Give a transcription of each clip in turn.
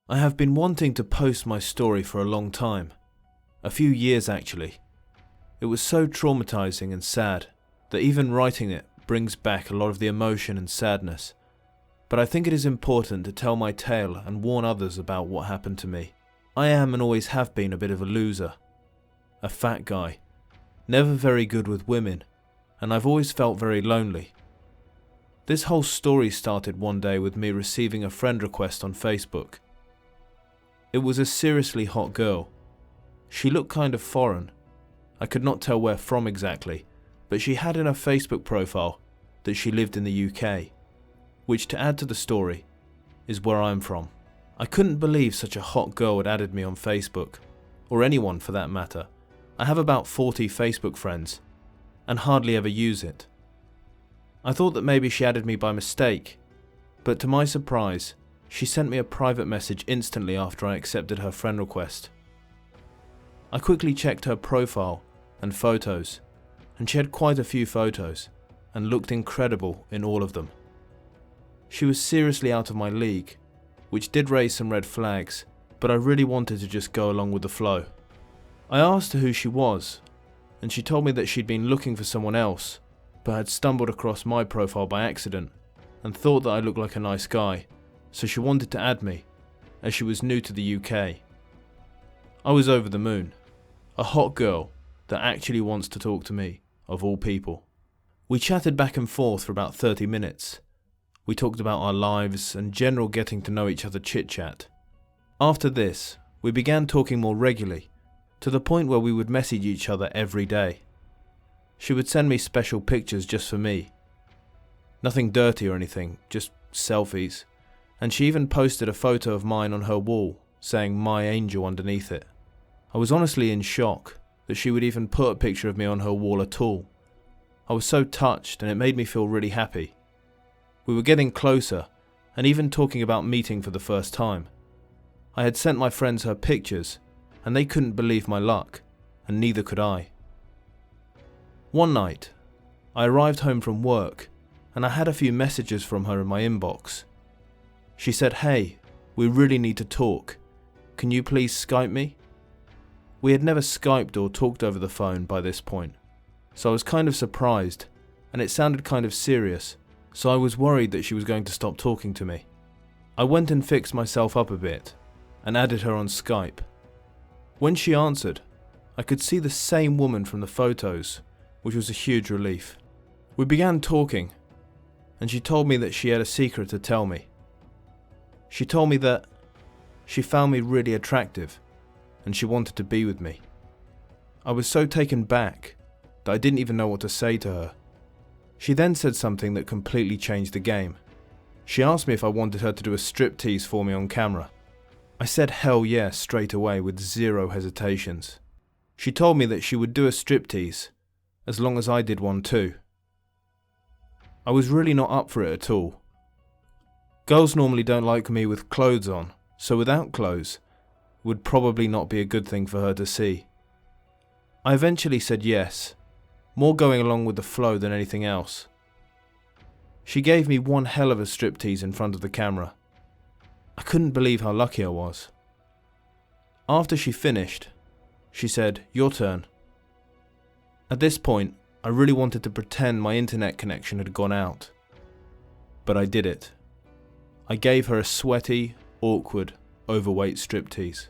I have been wanting to post my story for a long time. A few years actually. It was so traumatizing and sad that even writing it brings back a lot of the emotion and sadness. But I think it is important to tell my tale and warn others about what happened to me. I am and always have been a bit of a loser. A fat guy. Never very good with women. And I've always felt very lonely. This whole story started one day with me receiving a friend request on Facebook. It was a seriously hot girl. She looked kind of foreign. I could not tell where from exactly, but she had in her Facebook profile that she lived in the UK, which, to add to the story, is where I'm from. I couldn't believe such a hot girl had added me on Facebook, or anyone for that matter. I have about 40 Facebook friends, and hardly ever use it. I thought that maybe she added me by mistake, but to my surprise, she sent me a private message instantly after I accepted her friend request. I quickly checked her profile and photos, and she had quite a few photos, and looked incredible in all of them. She was seriously out of my league, which did raise some red flags, but I really wanted to just go along with the flow. I asked her who she was, and she told me that she'd been looking for someone else, but had stumbled across my profile by accident, and thought that I looked like a nice guy, so she wanted to add me, as she was new to the UK. I was over the moon. A hot girl that actually wants to talk to me, of all people. We chatted back and forth for about 30 minutes. We talked about our lives and general getting to know each other chit-chat. After this, we began talking more regularly, to the point where we would message each other every day. She would send me special pictures just for me. Nothing dirty or anything, just selfies. And she even posted a photo of mine on her wall, saying "My Angel" underneath it. I was honestly in shock that she would even put a picture of me on her wall at all. I was so touched, and it made me feel really happy. We were getting closer, and even talking about meeting for the first time. I had sent my friends her pictures, and they couldn't believe my luck, and neither could I. One night, I arrived home from work, and I had a few messages from her in my inbox. She said, "Hey, we really need to talk. Can you please Skype me?" We had never Skyped or talked over the phone by this point, so I was kind of surprised, and it sounded kind of serious, so I was worried that she was going to stop talking to me. I went and fixed myself up a bit, and added her on Skype. When she answered, I could see the same woman from the photos, which was a huge relief. We began talking, and she told me that she had a secret to tell me. She told me that she found me really attractive, and she wanted to be with me. I was so taken back that I didn't even know what to say to her. She then said something that completely changed the game. She asked me if I wanted her to do a striptease for me on camera. I said hell yes straight away with zero hesitations. She told me that she would do a striptease as long as I did one too. I was really not up for it at all. Girls normally don't like me with clothes on, so without clothes would probably not be a good thing for her to see. I eventually said yes, more going along with the flow than anything else. She gave me one hell of a striptease in front of the camera. I couldn't believe how lucky I was. After she finished, she said, "Your turn." At this point, I really wanted to pretend my internet connection had gone out. But I did it. I gave her a sweaty, awkward, overweight striptease.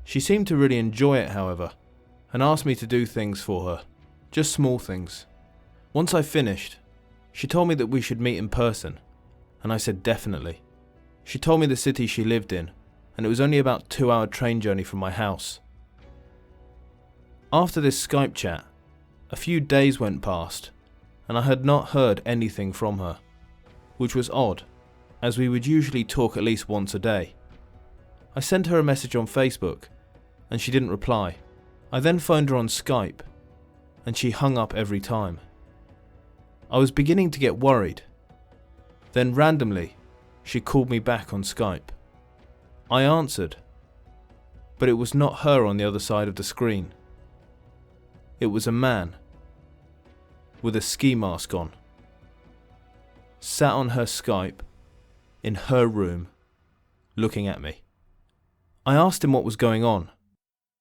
She seemed to really enjoy it, however, and asked me to do things for her, just small things. Once I finished, she told me that we should meet in person, and I said definitely. She told me the city she lived in, and it was only about a 2-hour train journey from my house. After this Skype chat, a few days went past, and I had not heard anything from her, which was odd, as we would usually talk at least once a day. I sent her a message on Facebook, and she didn't reply. I then phoned her on Skype, and she hung up every time. I was beginning to get worried. Then randomly, she called me back on Skype. I answered, but it was not her on the other side of the screen. It was a man, with a ski mask on, sat on her Skype, in her room, looking at me. I asked him what was going on.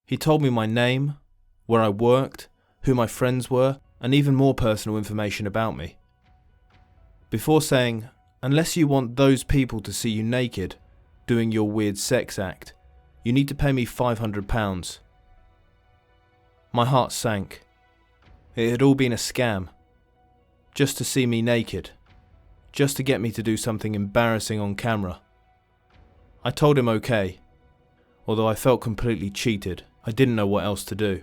He told me my name, where I worked, who my friends were, and even more personal information about me. Before saying, "Unless you want those people to see you naked, doing your weird sex act, you need to pay me £500. My heart sank. It had all been a scam. Just to see me naked. Just to get me to do something embarrassing on camera. I told him okay. Although I felt completely cheated, I didn't know what else to do.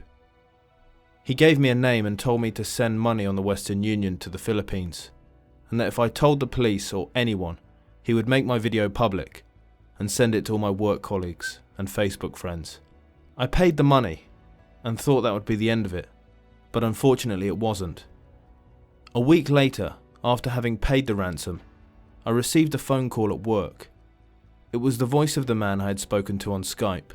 He gave me a name and told me to send money on the Western Union to the Philippines, and that if I told the police or anyone, he would make my video public and send it to all my work colleagues and Facebook friends. I paid the money and thought that would be the end of it, but unfortunately it wasn't. A week later, after having paid the ransom, I received a phone call at work. It was the voice of the man I had spoken to on Skype.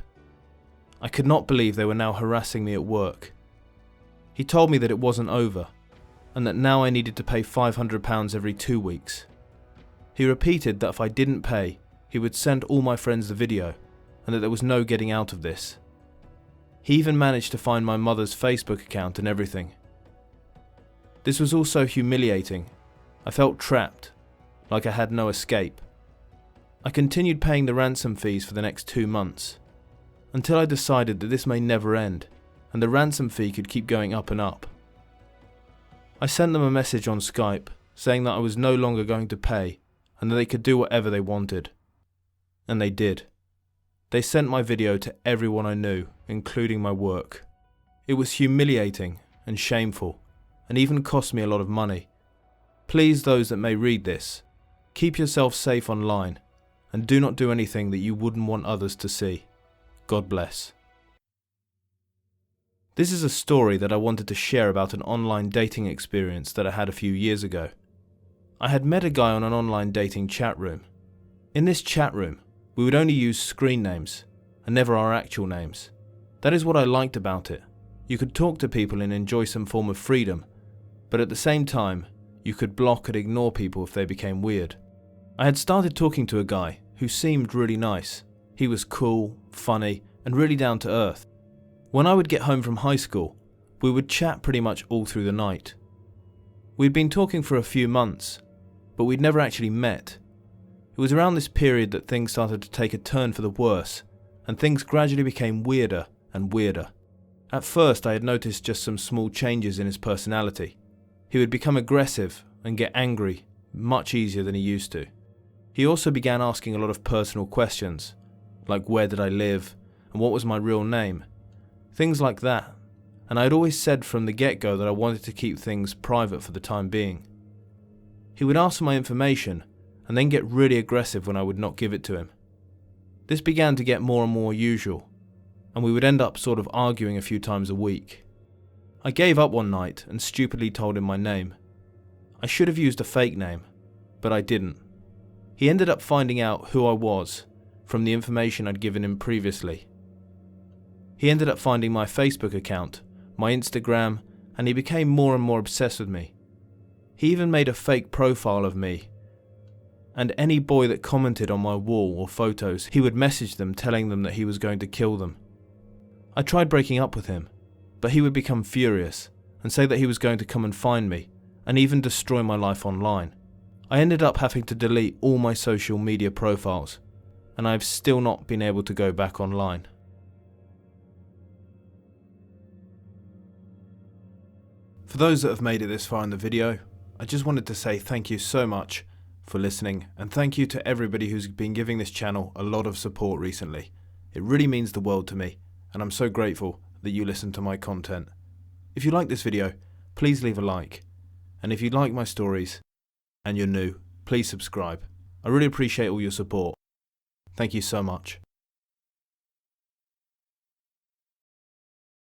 I could not believe they were now harassing me at work. He told me that it wasn't over, and that now I needed to pay £500 every 2 weeks. He repeated that if I didn't pay, he would send all my friends the video, and that there was no getting out of this. He even managed to find my mother's Facebook account and everything. This was all so humiliating. I felt trapped, like I had no escape. I continued paying the ransom fees for the next 2 months, until I decided that this may never end, and the ransom fee could keep going up and up. I sent them a message on Skype saying that I was no longer going to pay and that they could do whatever they wanted. And they did. They sent my video to everyone I knew, including my work. It was humiliating and shameful, and even cost me a lot of money. Please, those that may read this, keep yourself safe online and do not do anything that you wouldn't want others to see. God bless. This is a story that I wanted to share about an online dating experience that I had a few years ago. I had met a guy on an online dating chat room. In this chat room, we would only use screen names and never our actual names. That is what I liked about it. You could talk to people and enjoy some form of freedom, but at the same time, you could block and ignore people if they became weird. I had started talking to a guy who seemed really nice. He was cool, funny, and really down to earth. When I would get home from high school, we would chat pretty much all through the night. We'd been talking for a few months, but we'd never actually met. It was around this period that things started to take a turn for the worse, and things gradually became weirder and weirder. At first I had noticed just some small changes in his personality. He would become aggressive and get angry much easier than he used to. He also began asking a lot of personal questions, like where did I live and what was my real name. Things like that, and I had always said from the get-go that I wanted to keep things private for the time being. He would ask for my information and then get really aggressive when I would not give it to him. This began to get more and more usual, and we would end up sort of arguing a few times a week. I gave up one night and stupidly told him my name. I should have used a fake name, but I didn't. He ended up finding out who I was from the information I'd given him previously. He ended up finding my Facebook account, my Instagram, and he became more and more obsessed with me. He even made a fake profile of me, and any boy that commented on my wall or photos, he would message them telling them that he was going to kill them. I tried breaking up with him, but he would become furious and say that he was going to come and find me and even destroy my life online. I ended up having to delete all my social media profiles, and I have still not been able to go back online. For those that have made it this far in the video, I just wanted to say thank you so much for listening, and thank you to everybody who's been giving this channel a lot of support recently. It really means the world to me, and I'm so grateful that you listen to my content. If you like this video, please leave a like, and if you like my stories and you're new, please subscribe. I really appreciate all your support. Thank you so much.